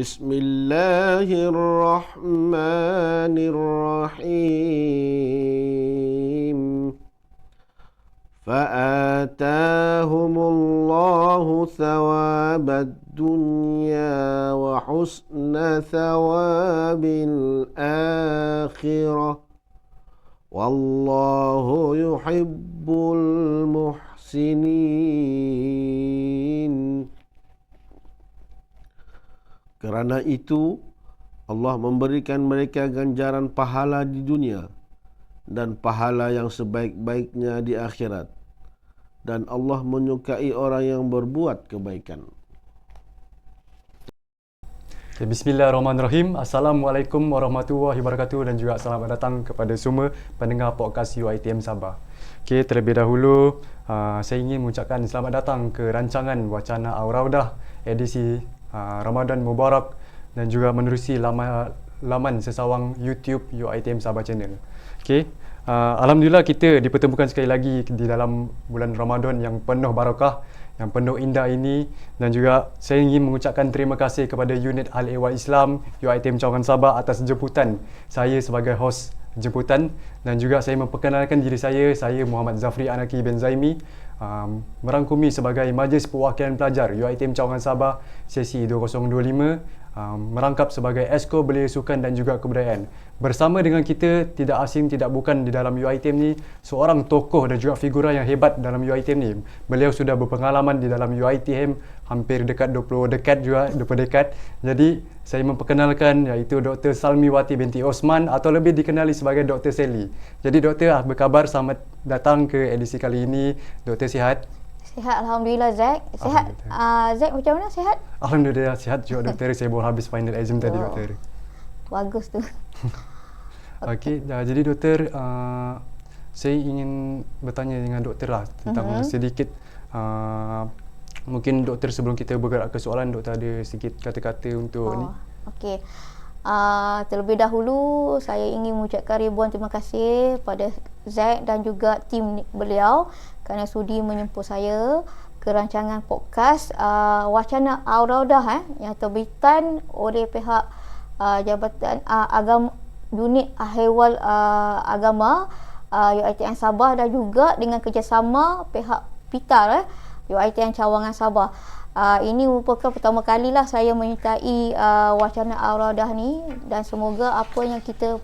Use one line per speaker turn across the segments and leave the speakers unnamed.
Bismillahirrahmanirrahim. Fa'atahumullahu thawabad dunya wa husna thawabil akhirah. Wallahu yuhibbul muhsinin. Kerana itu, Allah memberikan mereka ganjaran pahala di dunia dan pahala yang sebaik-baiknya di akhirat. Dan Allah menyukai orang yang berbuat kebaikan.
Bismillahirrahmanirrahim. Assalamualaikum warahmatullahi wabarakatuh dan juga selamat datang kepada semua pendengar podcast UiTM Sabah. Okey, terlebih dahulu saya ingin mengucapkan selamat datang ke rancangan Wacana Auraudah edisi Ramadan Mubarak dan juga menerusi laman sesawang YouTube UiTM Sabah Channel. Okey, alhamdulillah kita dipertemukan sekali lagi di dalam bulan Ramadan yang penuh barakah, yang penuh indah ini, dan juga saya ingin mengucapkan terima kasih kepada unit Al-Ehwal Islam UiTM Cawangan Sabah atas jemputan saya sebagai hos jemputan, dan juga saya memperkenalkan diri saya Muhammad Zafri Anaki bin Zaimi, merangkumi sebagai Majlis Perwakilan Pelajar UiTM Cawangan Sabah sesi 2025, merangkap sebagai Esko Belia Sukan dan juga Kebudayaan. Bersama dengan kita, tidak asing tidak bukan di dalam UiTM ni, seorang tokoh dan juga figura yang hebat dalam UiTM ni. Beliau sudah berpengalaman di dalam UiTM hampir dekat 20 dekad. Jadi saya memperkenalkan iaitu Dr. Salmiwati binti Osman atau lebih dikenali sebagai Dr. Sally. Jadi Doktor, apa khabar? Selamat datang ke edisi kali ini. Doktor sihat?
Sihat, Alhamdulillah Zack. Sihat. Zack macam mana, sihat?
Alhamdulillah sihat juga Doktor. Saya baru habis final exam tadi Doktor.
Bagus tu.
Okey, jadi Doktor, saya ingin bertanya dengan Doktor lah tentang sedikit, mungkin Doktor sebelum kita bergerak ke soalan, Doktor ada sedikit kata-kata untuk ni.
Okey. Terlebih dahulu saya ingin mengucapkan ribuan terima kasih pada Zack dan juga tim beliau kerana sudi menyemput saya ke rancangan podcast Wacana Auraudah yang terbitan oleh pihak Jabatan Agama Unit Ahwal Agama UiTM Sabah dan juga dengan kerjasama pihak PITAR UiTM Cawangan Sabah. Ini merupakan pertama kalilah saya menyertai Wacana Auraudah ni, dan semoga apa yang kita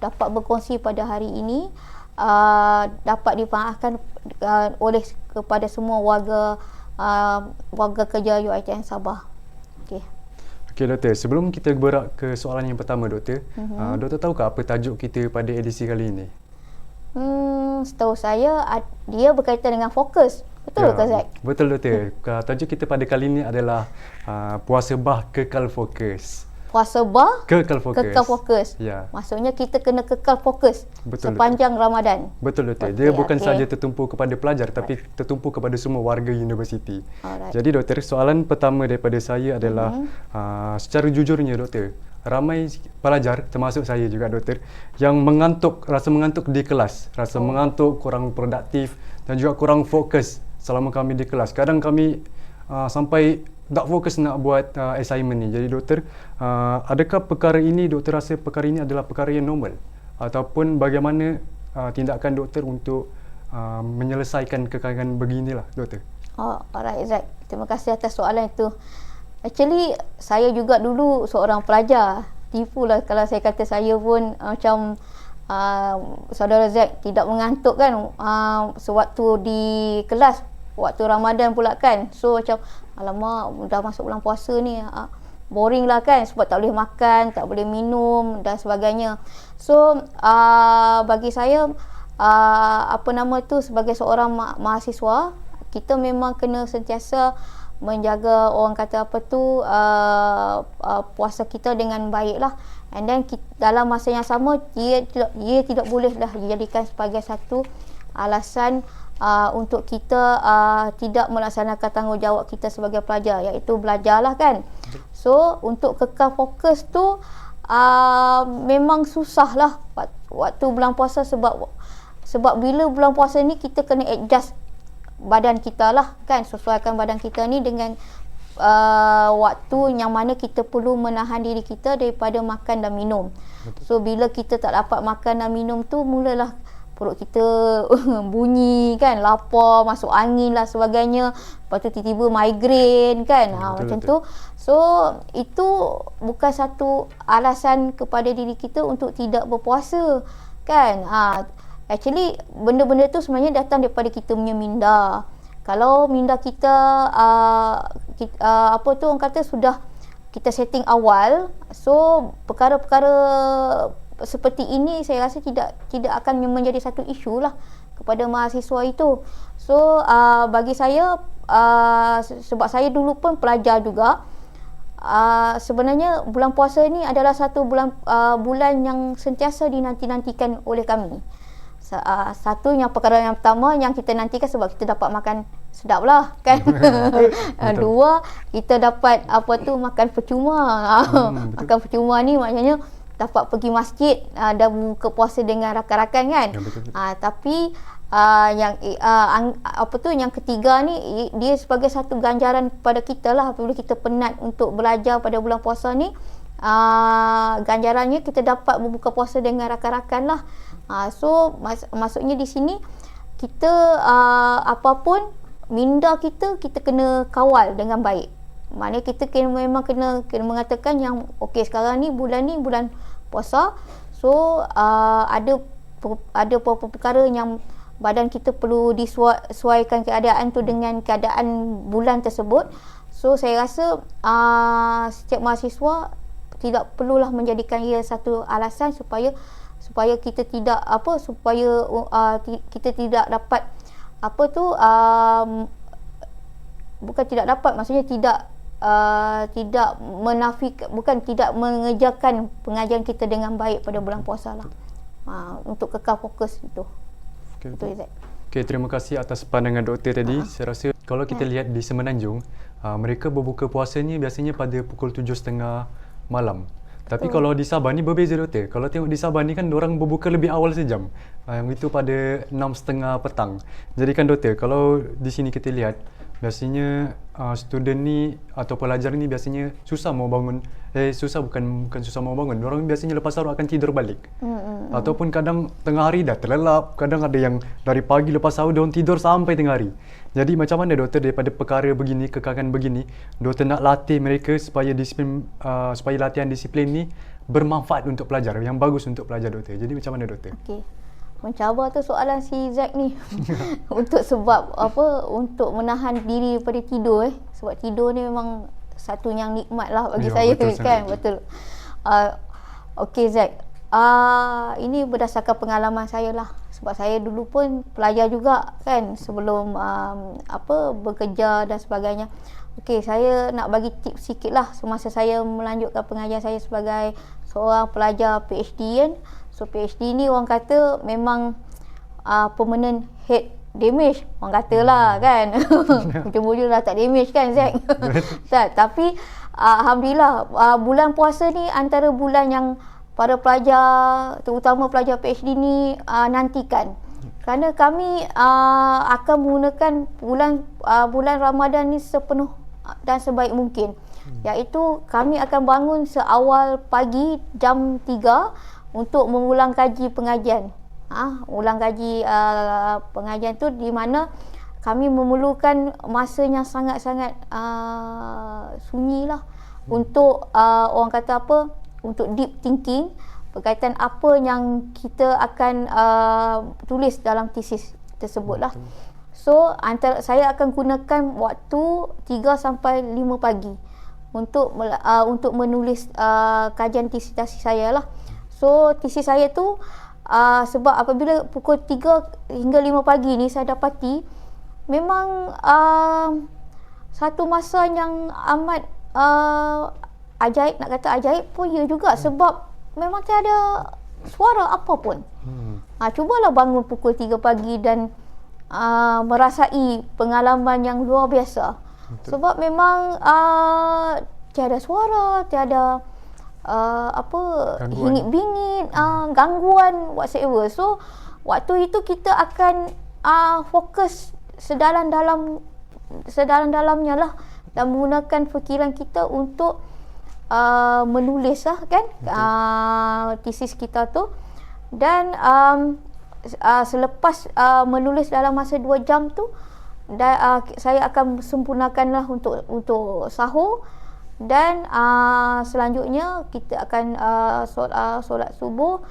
dapat berkongsi pada hari ini dapat dipanaskan oleh kepada semua warga kerja UiTM Sabah. Okey.
Okey Doktor, sebelum kita bergerak ke soalan yang pertama Doktor, Doktor tahukah apa tajuk kita pada edisi kali ini?
Setahu saya dia berkaitan dengan fokus. Betul ke Zack?
Betul Doktor. Tajuk kita pada kali ini adalah puasa bah kekal fokus.
Puasa bah
kekal fokus.
Kekal fokus.
Ya.
Maksudnya kita kena kekal fokus.
Betul,
sepanjang Ramadan.
Betul Doktor. Dia bukan saja tertumpu kepada pelajar tapi tertumpu kepada semua warga universiti. Jadi Doktor, soalan pertama daripada saya adalah secara jujurnya Doktor, ramai pelajar termasuk saya juga Doktor yang rasa mengantuk di kelas, rasa mengantuk, kurang produktif dan juga kurang fokus selama kami di kelas. Kadang kami sampai tak fokus nak buat assignment ni. Jadi Doktor, adakah perkara ini Doktor rasa perkara ini adalah perkara yang normal ataupun bagaimana tindakan Doktor untuk menyelesaikan kekalahan beginilah Doktor?
Alright Zack, terima kasih atas soalan itu. Actually saya juga dulu seorang pelajar. Tipulah kalau saya kata saya pun macam saudara Zack tidak mengantuk kan sewaktu di kelas waktu Ramadan pula kan. So macam alamak, dah masuk bulan puasa ni boring lah kan, sebab tak boleh makan, tak boleh minum dan sebagainya. So bagi saya sebagai seorang mahasiswa, kita memang kena sentiasa menjaga puasa kita dengan baik lah. And then dalam masa yang sama dia tidak bolehlah dijadikan sebagai satu alasan untuk kita tidak melaksanakan tanggungjawab kita sebagai pelajar, iaitu belajarlah kan. So untuk kekal fokus tu memang susah lah waktu bulan puasa, sebab bila bulan puasa ni kita kena adjust badan kita lah kan, sesuaikan badan kita ni dengan waktu yang mana kita perlu menahan diri kita daripada makan dan minum. So bila kita tak dapat makan dan minum tu, mulalah perut kita bunyi kan, lapar, masuk angin lah sebagainya. Lepas tu tiba-tiba migraine kan. Macam tu. So itu bukan satu alasan kepada diri kita untuk tidak berpuasa kan. Actually benda-benda tu sebenarnya datang daripada kita punya minda. Kalau minda kita, apa tu orang kata, sudah kita setting awal, so perkara-perkara seperti ini saya rasa tidak akan menjadi satu isu lah kepada mahasiswa itu. So bagi saya, sebab saya dulu pun pelajar juga, sebenarnya bulan puasa ni adalah satu bulan yang sentiasa dinanti-nantikan oleh kami. Satu, yang perkara yang pertama yang kita nantikan sebab kita dapat makan sedap lah kan. Dua, kita dapat makan percuma. Makan percuma ni maknanya dapat pergi masjid dan buka puasa dengan rakan-rakan kan. Tapi yang ketiga ni, dia sebagai satu ganjaran kepada kita lah apabila kita penat untuk belajar pada bulan puasa ni. Ganjarannya kita dapat berbuka puasa dengan rakan-rakan lah. So maksudnya di sini kita apapun minda kita kena kawal dengan baik. Maknanya kita memang kena mengatakan yang okey, sekarang ni bulan puasa. So ada beberapa perkara yang badan kita perlu disesuaikan keadaan tu dengan keadaan bulan tersebut. So saya rasa setiap mahasiswa tidak perlulah menjadikan ia satu alasan supaya kita tidak kita tidak dapat bukan tidak dapat, maksudnya tidak menafikan, bukan tidak mengerjakan pengajian kita dengan baik pada bulan puasa lah. Untuk kekal fokus itu. Betul, Izzat.
Okay, terima kasih atas pandangan doktor tadi. Saya rasa kalau kita lihat di Semenanjung, mereka berbuka puasanya biasanya pada pukul 7.30 malam. Tapi kalau di Sabah ni berbeza doktor. Kalau tengok di Sabah ni kan orang berbuka lebih awal sejam. Yang itu pada 6.30 petang. Jadi kan doktor, kalau di sini kita lihat biasanya student ni atau pelajar ni biasanya susah mau bangun. Bukan susah mau bangun. Orang biasanya lepas sahur akan tidur balik. Ataupun kadang tengah hari dah terlelap. Kadang ada yang dari pagi lepas sahur diorang tidur sampai tengah hari. Jadi macam mana doktor daripada perkara begini, kekakan begini, doktor nak latih mereka supaya supaya latihan disiplin ni bermanfaat untuk pelajar, yang bagus untuk pelajar doktor. Jadi macam mana doktor?
Okey. Mencabar tu soalan si Zack ni. Untuk menahan diri daripada tidur sebab tidur ni memang satu yang nikmat lah bagi saya kan. Betul. Okey Zack. Ini berdasarkan pengalaman saya lah. Sebab saya dulu pun pelajar juga kan, sebelum bekerja dan sebagainya. Okey, saya nak bagi tips sikit lah semasa saya melanjutkan pengajian saya sebagai seorang pelajar PhD kan. So PhD ni orang kata memang permanent head damage, orang kata lah kan. Ujung-ujung dah tak damage kan Zack. Tapi alhamdulillah bulan puasa ni antara bulan yang para pelajar, terutama pelajar PhD ni nantikan. Kerana kami akan menggunakan bulan Ramadan ni sepenuh dan sebaik mungkin. Iaitu kami akan bangun seawal pagi jam 3 untuk mengulang kaji pengajian. Ulang kaji pengajian tu di mana kami memerlukan masa yang sangat-sangat sunyi lah untuk orang kata untuk deep thinking berkaitan apa yang kita akan tulis dalam tesis tersebut lah. So saya akan gunakan waktu 3 sampai 5 pagi untuk menulis kajian tesis saya lah. So tesis saya tu sebab apabila pukul 3 hingga 5 pagi ni saya dapati memang satu masa yang amat ajaib, nak kata ajaib pun ya juga, sebab memang tiada suara apa pun. Cubalah bangun pukul 3 pagi dan merasai pengalaman yang luar biasa. Betul. Sebab memang tiada suara, tiada hingit-bingit, gangguan whatsoever. So waktu itu kita akan fokus sedalam-dalamnya lah dan menggunakan fikiran kita untuk menulis lah kan tesis kita tu. Dan selepas menulis dalam masa 2 jam tu, saya akan sempurnakanlah untuk sahur. Dan selanjutnya kita akan solat subuh,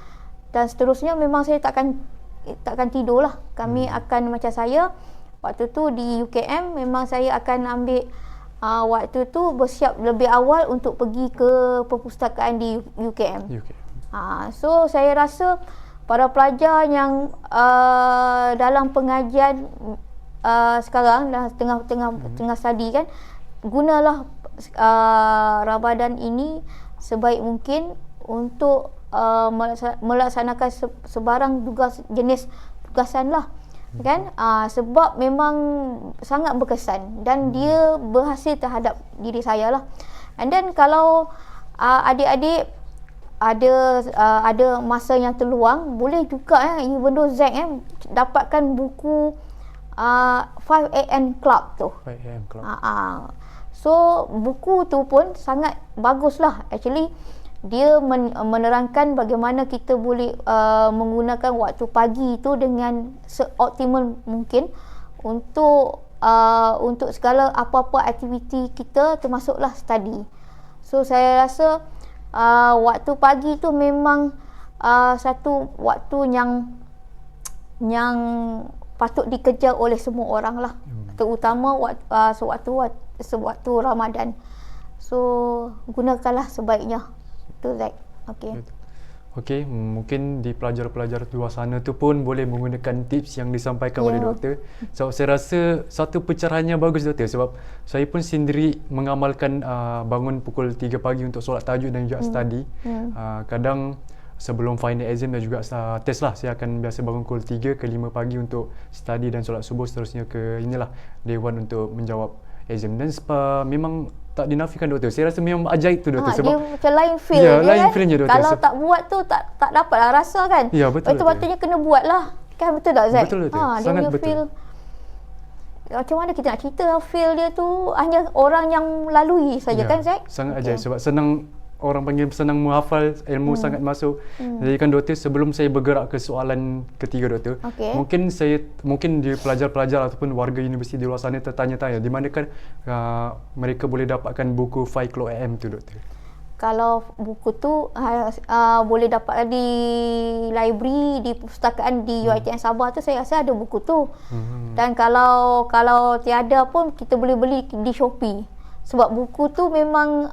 dan seterusnya memang saya takkan tidur lah. Kami akan, macam saya waktu tu di UKM, memang saya akan ambil waktu tu bersiap lebih awal untuk pergi ke perpustakaan di UKM. So saya rasa para pelajar yang dalam pengajian sekarang dah tengah study kan, gunalah Ramadan ini sebaik mungkin untuk melaksanakan sebarang jenis tugasan lah kan, sebab memang sangat berkesan dan dia berhasil terhadap diri saya lah. And then kalau adik-adik ada masa yang terluang, boleh juga even though Zack dapatkan buku 5 AM Club tu.
5 AM Club.
So buku tu pun sangat bagus lah actually. Dia menerangkan bagaimana kita boleh menggunakan waktu pagi itu dengan seoptimal mungkin untuk segala apa-apa aktiviti kita, termasuklah study. So saya rasa waktu pagi tu memang satu waktu yang patut dikejar oleh semua orang lah, terutama sewaktu Ramadan. So gunakanlah sebaiknya. Itu Zack.
Okey, mungkin di pelajar-pelajar luar sana tu pun boleh menggunakan tips yang disampaikan oleh doktor. So saya rasa satu pencerahannya bagus doktor, sebab saya pun sendiri mengamalkan bangun pukul 3 pagi untuk solat tahajud dan juga study. Kadang sebelum final exam dan juga test lah, saya akan biasa bangun pukul 3 ke 5 pagi untuk study dan solat subuh, seterusnya ke Dewan untuk menjawab exam. Dan memang tak dinafikan doktor, saya rasa memang ajaib tu doktor, sebab
dia macam lain feel
lain
kan?
feel je doktor.
Kalau tak buat tu tak dapatlah rasa kan.
Ya, betul.
Patutnya kena buat lah kan, betul tak Zack?
Betul doktor, sangat betul. Feel,
macam mana kita nak cerita feel dia tu, hanya orang yang lalui saja kan Zack.
Sangat ajaib, sebab orang panggil senang menghafal, ilmu sangat masuk. Jadi kan doktor, sebelum saya bergerak ke soalan ketiga doktor, mungkin di pelajar-pelajar ataupun warga universiti di luar sana tertanya-tanya di manakah mereka boleh dapatkan buku 5 O'Clock AM tu doktor?
Kalau buku tu boleh dapat di library, di perpustakaan di UiTM Sabah tu, saya rasa ada buku tu. Dan kalau tiada pun kita boleh beli di Shopee. Sebab buku tu memang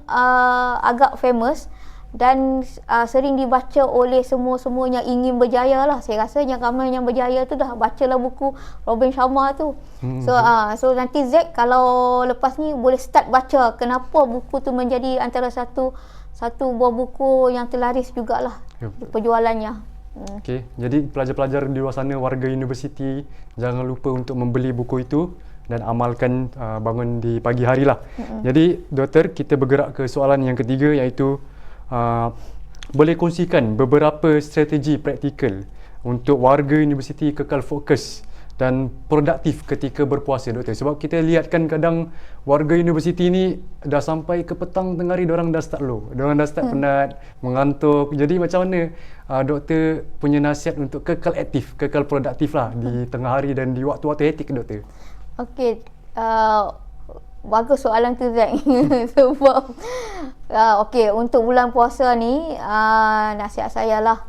agak famous dan sering dibaca oleh semua yang ingin berjaya lah. Saya rasa yang ramai yang berjaya tu dah bacalah buku Robin Sharma tu. So nanti Zack kalau lepas ni boleh start baca kenapa buku tu menjadi antara satu buah buku yang terlaris jugalah penjualannya.
Okey, jadi pelajar-pelajar di luar sana, warga universiti, jangan lupa untuk membeli buku itu dan amalkan bangun di pagi hari lah. Jadi doktor, kita bergerak ke soalan yang ketiga, iaitu boleh kongsikan beberapa strategi praktikal untuk warga universiti kekal fokus dan produktif ketika berpuasa doktor. Sebab kita lihat kan kadang warga universiti ni dah sampai ke petang tengah hari, diorang dah start low, diorang dah start penat, mengantuk. Jadi macam mana doktor punya nasihat untuk kekal aktif, kekal produktif lah di tengah hari dan di waktu-waktu hektik doktor?
Okey, bagus soalan tu Zack. Sebab okey, untuk bulan puasa ni nasihat saya lah,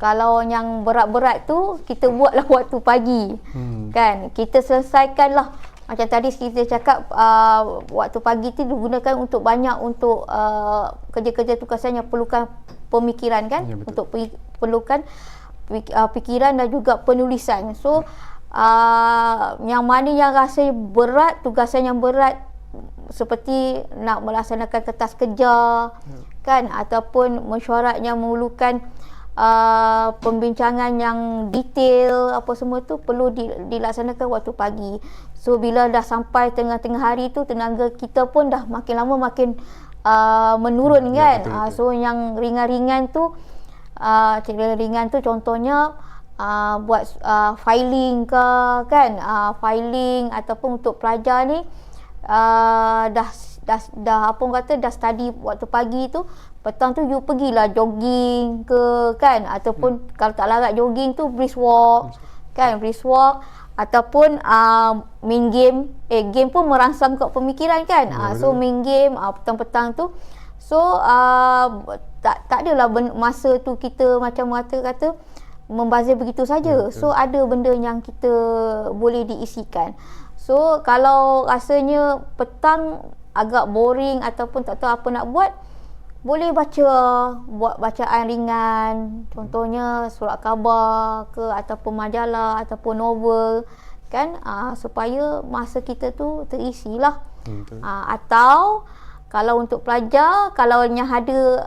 kalau yang berat-berat tu kita buatlah waktu pagi. Kan, kita selesaikanlah. Macam tadi kita cakap, waktu pagi tu digunakan untuk kerja-kerja tugasan yang perlukan pemikiran kan, untuk perlukan fikiran dan juga penulisan. So yang mana yang rasa berat, tugasan yang berat seperti nak melaksanakan kertas kerja kan, ataupun mesyuarat yang memerlukan pembincangan yang detail, apa semua tu perlu dilaksanakan waktu pagi. So bila dah sampai tengah-tengah hari tu, tenaga kita pun dah makin lama makin menurun kan. Betul. So yang ringan-ringan tu contohnya buat filing ke kan, filing ataupun untuk pelajar ni dah apa orang kata dah study waktu pagi tu, petang tu you pergilah jogging ke kan, ataupun kalau tak larat jogging tu brisk walk kan, brisk walk, ataupun main game. Game pun merangsang kat pemikiran kan. So main game petang-petang tu. So tak adalah masa tu kita macam kata membazir begitu saja. So ada benda yang kita boleh diisikan. So kalau rasanya petang agak boring ataupun tak tahu apa nak buat, boleh buat bacaan ringan, contohnya surat khabar ke, ataupun majalah ataupun novel kan, supaya masa kita tu terisilah. Atau kalau untuk pelajar, kalau yang ada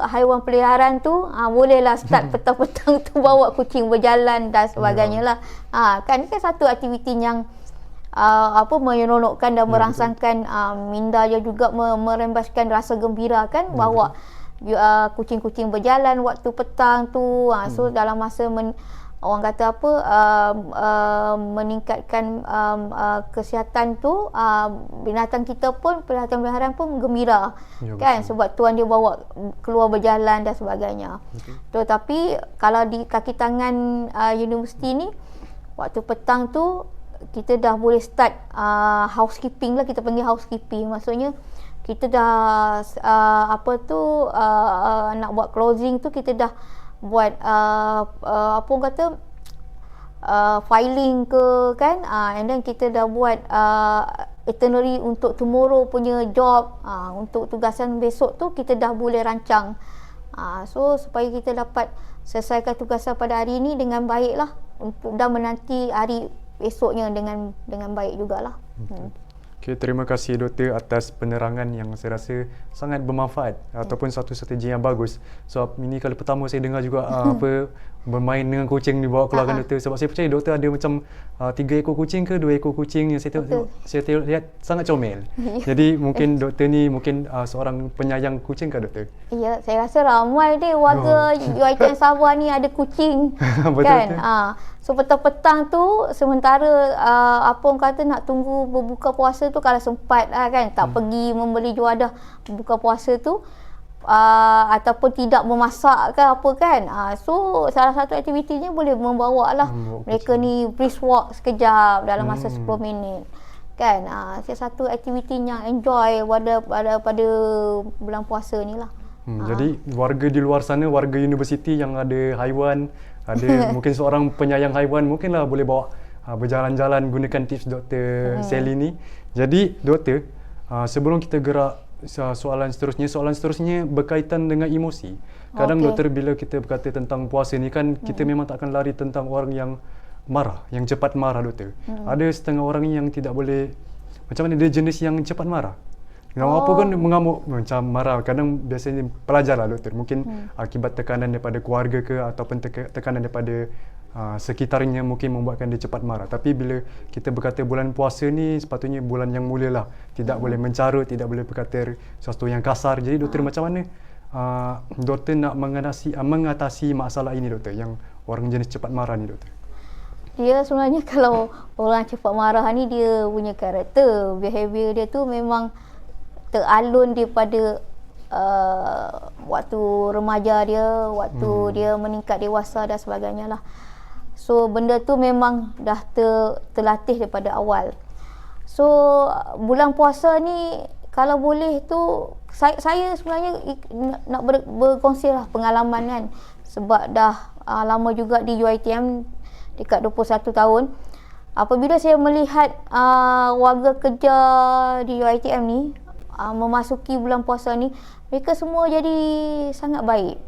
haiwan peliharaan tu, bolehlah start petang-petang tu bawa kucing berjalan dan sebagainya lah. Kan satu aktiviti yang menyeronokkan dan merangsangkan minda dia juga, merembaskan rasa gembira kan, bawa kucing-kucing berjalan waktu petang tu. So dalam masa orang kata meningkatkan kesihatan tu, binatang kita pun, binatang peliharaan pun gembira kan, sebab tuan dia bawa keluar berjalan dan sebagainya. Tapi kalau di kaki tangan universiti ni, waktu petang tu kita dah boleh start housekeeping lah, kita panggil housekeeping. Maksudnya kita dah nak buat closing tu, kita dah buat filing ke kan, and then kita dah buat itinerary untuk tomorrow punya job, untuk tugasan besok tu kita dah boleh rancang. So supaya kita dapat selesaikan tugasan pada hari ini dengan baik lah, dan menanti hari esoknya dengan baik jugalah.
Okay, terima kasih Doktor atas penerangan yang saya rasa sangat bermanfaat, ataupun satu strategi yang bagus. Sebab ini kali pertama saya dengar juga bermain dengan kucing dibawa keluarkan Doktor. Sebab saya percaya Doktor ada macam 3 ekor kucing ke 2 ekor kucing yang saya tengok lihat sangat comel. Jadi mungkin Doktor ni mungkin seorang penyayang kucing ke Doktor?
Ya, saya rasa ramai deh warga UiTM Sabah ni ada kucing. Kan? So petang-petang tu, sementara orang kata nak tunggu berbuka puasa tu, kalau sempat kan, tak pergi membeli juadah buka puasa tu, ataupun tidak memasak ke apa kan, so salah satu aktivitinya boleh membawa lah mereka ni brisk walk sekejap dalam masa 10 minit kan. Saya satu aktiviti yang enjoy pada bulan puasa ni lah.
Jadi warga di luar sana, warga universiti yang ada haiwan, ada mungkin seorang penyayang haiwan, mungkinlah boleh bawa berjalan-jalan, gunakan tips Dr. Sally ni. Jadi Doktor, sebelum kita gerak soalan seterusnya berkaitan dengan emosi. Kadang Doktor, bila kita berkata tentang puasa ni kan, kita memang tak akan lari tentang orang yang marah, yang cepat marah Doktor. Ada setengah orang yang tidak boleh, macam mana dia jenis yang cepat marah. Apa pun mengamuk, macam marah. Kadang biasanya pelajar lah Doktor, mungkin akibat tekanan daripada keluarga ke, ataupun tekanan daripada sekitarnya mungkin membuatkan dia cepat marah. Tapi bila kita berkata bulan puasa ni sepatutnya bulan yang mulia lah, tidak boleh mencarut, tidak boleh berkata sesuatu yang kasar. Jadi Doktor, macam mana Doktor nak mengatasi masalah ini Doktor, yang orang jenis cepat marah ni Doktor?
Dia sebenarnya kalau orang cepat marah ni, dia punya karakter, behavior dia tu memang teralun daripada waktu remaja dia, waktu dia meningkat dewasa dan sebagainya lah. So benda tu memang dah terlatih daripada awal. So bulan puasa ni kalau boleh tu, saya sebenarnya nak berkongsi lah pengalaman kan, sebab dah lama juga di UiTM, dekat 21 tahun. Apabila saya melihat warga kerja di UiTM ni memasuki bulan puasa ni, mereka semua jadi sangat baik.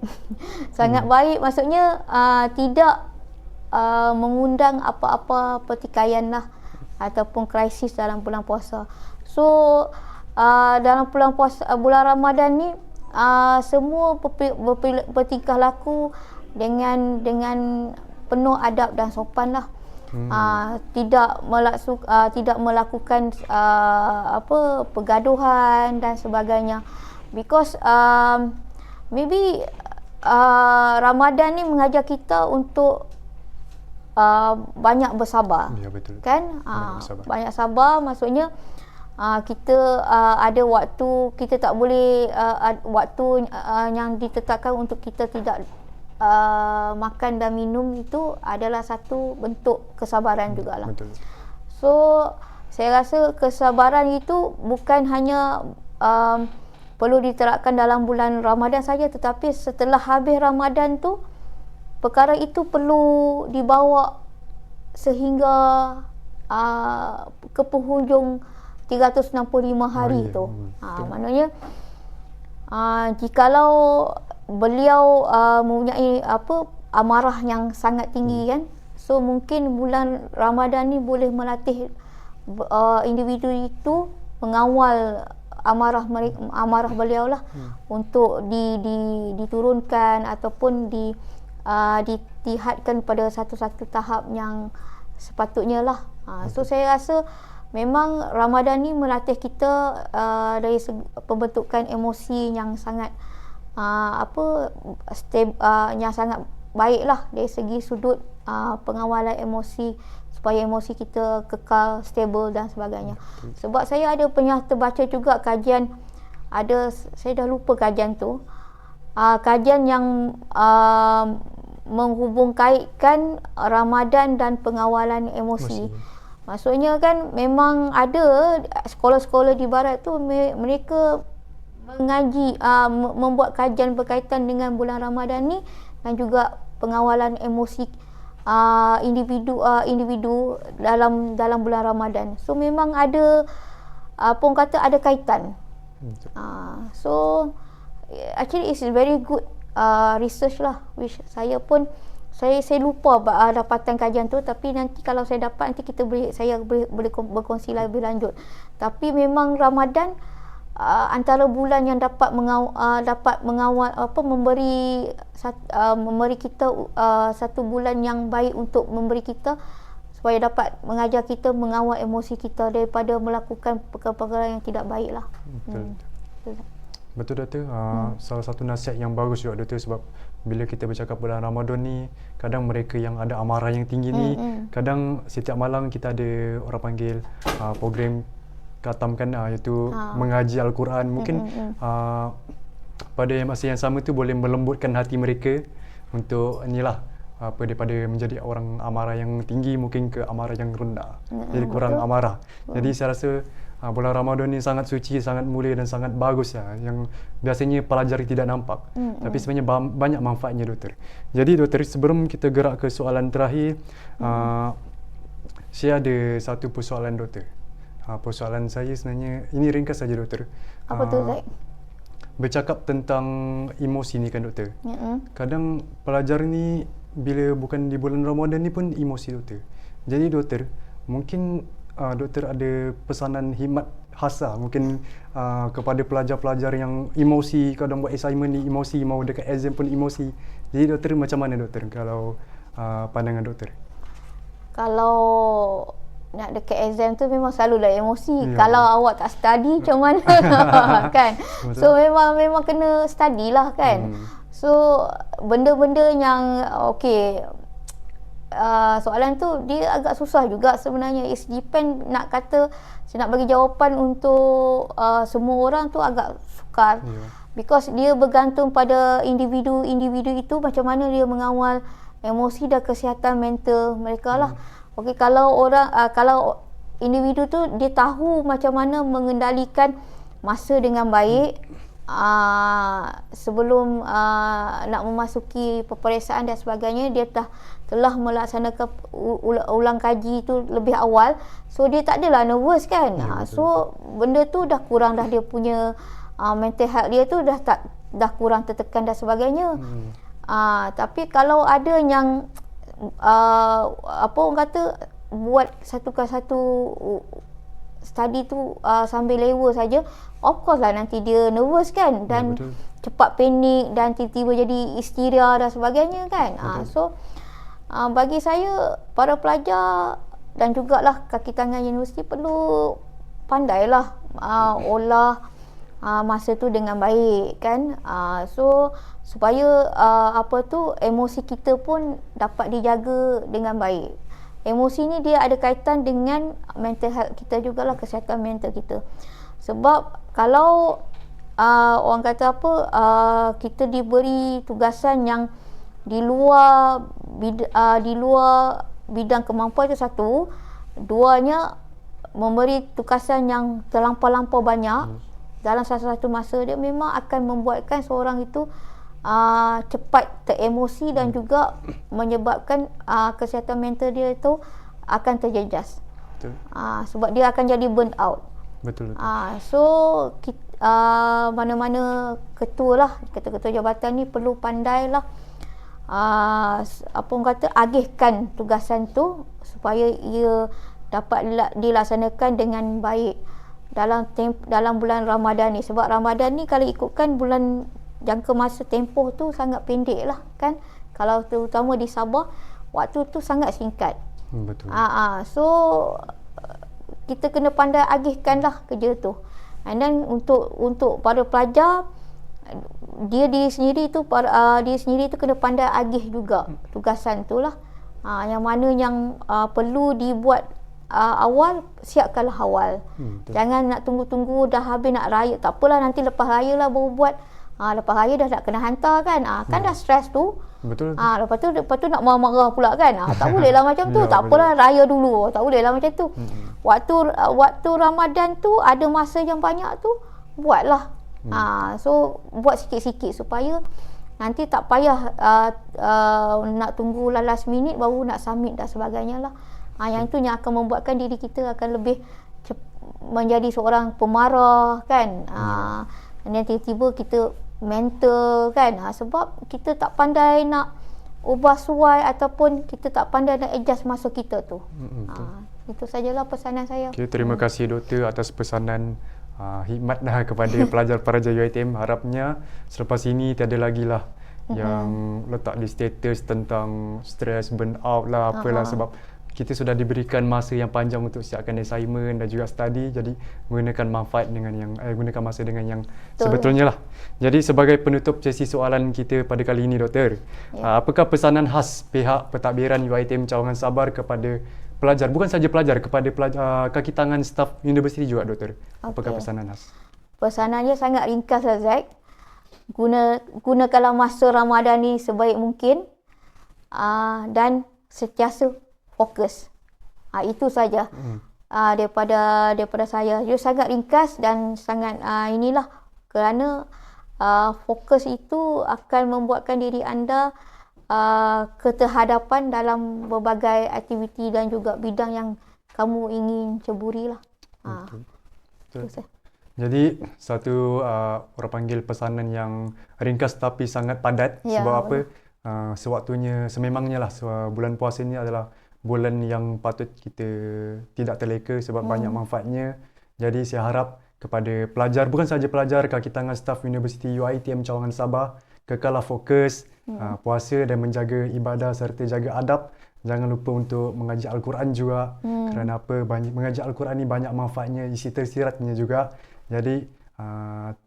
Sangat baik, maksudnya tidak mengundang apa-apa pertikaian lah ataupun krisis dalam bulan puasa. So dalam bulan puasa, bulan Ramadan ni, semua bertingkah laku dengan penuh adab dan sopan lah. Tidak melakukan pergaduhan dan sebagainya, because maybe Ramadan ni mengajar kita untuk banyak bersabar.
Ya, betul.
Kan, banyak sabar, maksudnya kita ada waktu, kita tak boleh waktu yang ditetapkan untuk kita tidak makan dan minum, itu adalah satu bentuk kesabaran jugalah.
Betul.
So saya rasa kesabaran itu bukan hanya perlu diterapkan dalam bulan Ramadan saja, tetapi setelah habis Ramadan tu perkara itu perlu dibawa sehingga ke penghujung 365 hari tu. Maknanya jikalau beliau mempunyai amarah yang sangat tinggi kan, so mungkin bulan Ramadan ni boleh melatih individu itu mengawal amarah beliau lah, untuk diturunkan ataupun ditihadkan pada satu-satu tahap yang sepatutnya lah. So saya rasa memang Ramadan ni melatih kita dari pembentukan emosi yang sangat yang sangat baik lah, dari segi sudut pengawalan emosi, supaya emosi kita kekal stable dan sebagainya. Sebab saya ada pernah terbaca juga kajian, saya dah lupa kajian tu, kajian yang menghubung kaitkan Ramadan dan pengawalan emosi. Maksudnya kan memang ada sekolah-sekolah di barat tu mereka mengaji, membuat kajian berkaitan dengan bulan Ramadan ni dan juga pengawalan emosi individu dalam bulan Ramadan. So memang ada ada kaitan. So actually it's very good research lah, which saya lupa dapatan kajian tu, tapi nanti kalau saya dapat, nanti saya boleh berkongsi lebih lanjut. Tapi memang Ramadan antara bulan yang dapat mengawal memberi kita satu bulan yang baik untuk memberi kita, supaya dapat mengajar kita mengawal emosi kita daripada melakukan perkara-perkara yang tidak baik lah.
Betul Doktor. Salah satu nasihat yang bagus juga Doktor, sebab bila kita bercakap bulan Ramadan ni, kadang mereka yang ada amarah yang tinggi ni, kadang setiap malam kita ada orang panggil program khatamkan, iaitu mengaji Al-Quran. Mungkin pada masa yang sama tu boleh melembutkan hati mereka untuk daripada menjadi orang amarah yang tinggi mungkin ke amarah yang rendah, jadi kurang amarah. Jadi saya rasa bulan Ramadan ni sangat suci, sangat mulia dan sangat bagus yang biasanya pelajari tidak nampak. Tapi sebenarnya banyak manfaatnya Doktor. Jadi Doktor, sebelum kita gerak ke soalan terakhir, saya ada satu persoalan Doktor. Persoalan saya sebenarnya ini ringkas saja Doktor.
Apa tu Zaid?
Bercakap tentang emosi ni kan Doktor. Kadang pelajar ni bila bukan di bulan Ramadan ni pun emosi Doktor. Jadi Doktor, mungkin Doktor ada pesanan hikmat khas mungkin kepada pelajar-pelajar yang emosi, kadang buat assignment ni emosi, mau dekat exam pun emosi. Jadi Doktor, macam mana Doktor kalau pandangan Doktor?
Kalau nak dekat exam tu memang selalulah emosi. Kalau awak tak study macam mana kan? Betul. So memang kena study lah kan. So benda-benda yang soalan tu dia agak susah juga sebenarnya. It depend, nak kata saya nak bagi jawapan untuk semua orang tu agak sukar. Because dia bergantung pada individu itu, macam mana dia mengawal emosi dan kesihatan mental mereka lah. Kalau individu tu dia tahu macam mana mengendalikan masa dengan baik sebelum nak memasuki peperiksaan dan sebagainya, dia telah melaksanakan ulang kaji tu lebih awal, so dia tak adalah nervous kan. So benda tu dah kurang dah, dia punya mental health dia tu dah kurang tertekan dan sebagainya. Tapi kalau ada yang orang kata buat satu study tu sambil lewa saja, of course lah nanti dia nervous kan, dan cepat panik dan tiba-tiba jadi histeria dan sebagainya kan. So bagi saya, para pelajar dan jugalah kaki tangan universiti perlu pandailah olah masa tu dengan baik kan. So supaya emosi kita pun dapat dijaga dengan baik. emosi ni dia ada kaitan dengan mental health kita jugalah, kesihatan mental kita. Sebab kalau orang kata apa, kita diberi tugasan yang di luar bidang kemampuan itu satu, duanya memberi tugasan yang terlampau-lampau banyak dalam satu masa, dia memang akan membuatkan seorang itu cepat teremosi dan juga menyebabkan kesihatan mental dia itu akan terjejas.
Betul.
Sebab dia akan jadi burn out.
Betul.
So mana-mana ketua jabatan ni perlu pandailah apa orang kata, agihkan tugasan tu supaya ia dapat dilaksanakan dengan baik dalam bulan Ramadan ni. Sebab Ramadan ni kalau ikutkan bulan jangka masa tempoh tu sangat pendek lah kan. Kalau terutama di Sabah, waktu tu sangat singkat.
Betul.
So kita kena pandai agihkan lah kerja tu. And then untuk para pelajar, diri sendiri tu kena pandai agih juga tugasan tu lah. Yang mana yang perlu dibuat awal, siapkanlah awal. Jangan nak tunggu-tunggu dah habis nak raya. Tak apalah, nanti lepas raya lah baru buat. Lepas raya dah nak kena hantar kan. Kan dah stres tu.
Betul.
Lepas tu nak marah-marah pula kan. Tak boleh lah macam tu.
Ya,
Tak apalah, raya dulu. Tak boleh lah macam tu. Waktu Ramadan tu ada masa yang banyak tu, buatlah. So buat sikit-sikit supaya nanti tak payah nak tunggu last minute baru nak submit dan sebagainya lah. Yang itu yang akan membuatkan diri kita akan lebih menjadi seorang pemarah kan. Dan tiba-tiba kita mental kan, sebab kita tak pandai nak ubah suai ataupun kita tak pandai nak adjust masa kita tu. Itu sajalah pesanan saya.
Okay, terima kasih doktor atas pesanan hikmat dah kepada pelajar-pelajar UiTM. Harapnya selepas ini tiada lagi lah yang letak di status tentang stres, burn out lah, apalah. Sebab kita sudah diberikan masa yang panjang untuk siapkan assignment dan juga study. Jadi gunakan manfaat dengan yang gunakan masa dengan yang sebetulnya lah. Jadi sebagai penutup sesi soalan kita pada kali ini doktor, apakah pesanan khas pihak pentadbiran UiTM Cawangan Sabah kepada pelajar, bukan saja pelajar, kepada kaki tangan staf universiti juga doktor? Apakah pesanan khas?
Pesanannya sangat ringkas lah Zack. Gunakanlah masa Ramadan ni sebaik mungkin dan sentiasa fokus. Itu saja daripada saya. Dia sangat ringkas dan sangat inilah, kerana fokus itu akan membuatkan diri anda keterhadapan dalam berbagai aktiviti dan juga bidang yang kamu ingin ceburilah.
Betul. Jadi satu orang panggil pesanan yang ringkas tapi sangat padat. Sebab apa? Sewaktunya, sememangnya lah, bulan puasa ni adalah bulan yang patut kita tidak terleka sebab banyak manfaatnya. Jadi saya harap kepada pelajar, bukan saja pelajar, kaki tangan staf Universiti UiTM Cawangan Sabah, kekallah fokus puasa dan menjaga ibadah serta jaga adab. Jangan lupa untuk mengaji Al-Quran juga. Kerana apa? Mengaji Al-Quran ni banyak manfaatnya, isi tersiratnya juga. Jadi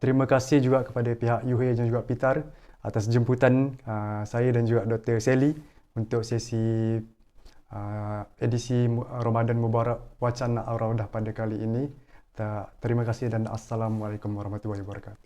terima kasih juga kepada pihak UH dan juga Pitar atas jemputan saya dan juga Dr. Sally untuk sesi edisi Ramadan Mubarak Wacana Ar-Raudah pada kali ini. Terima kasih dan Assalamualaikum warahmatullahi wabarakatuh.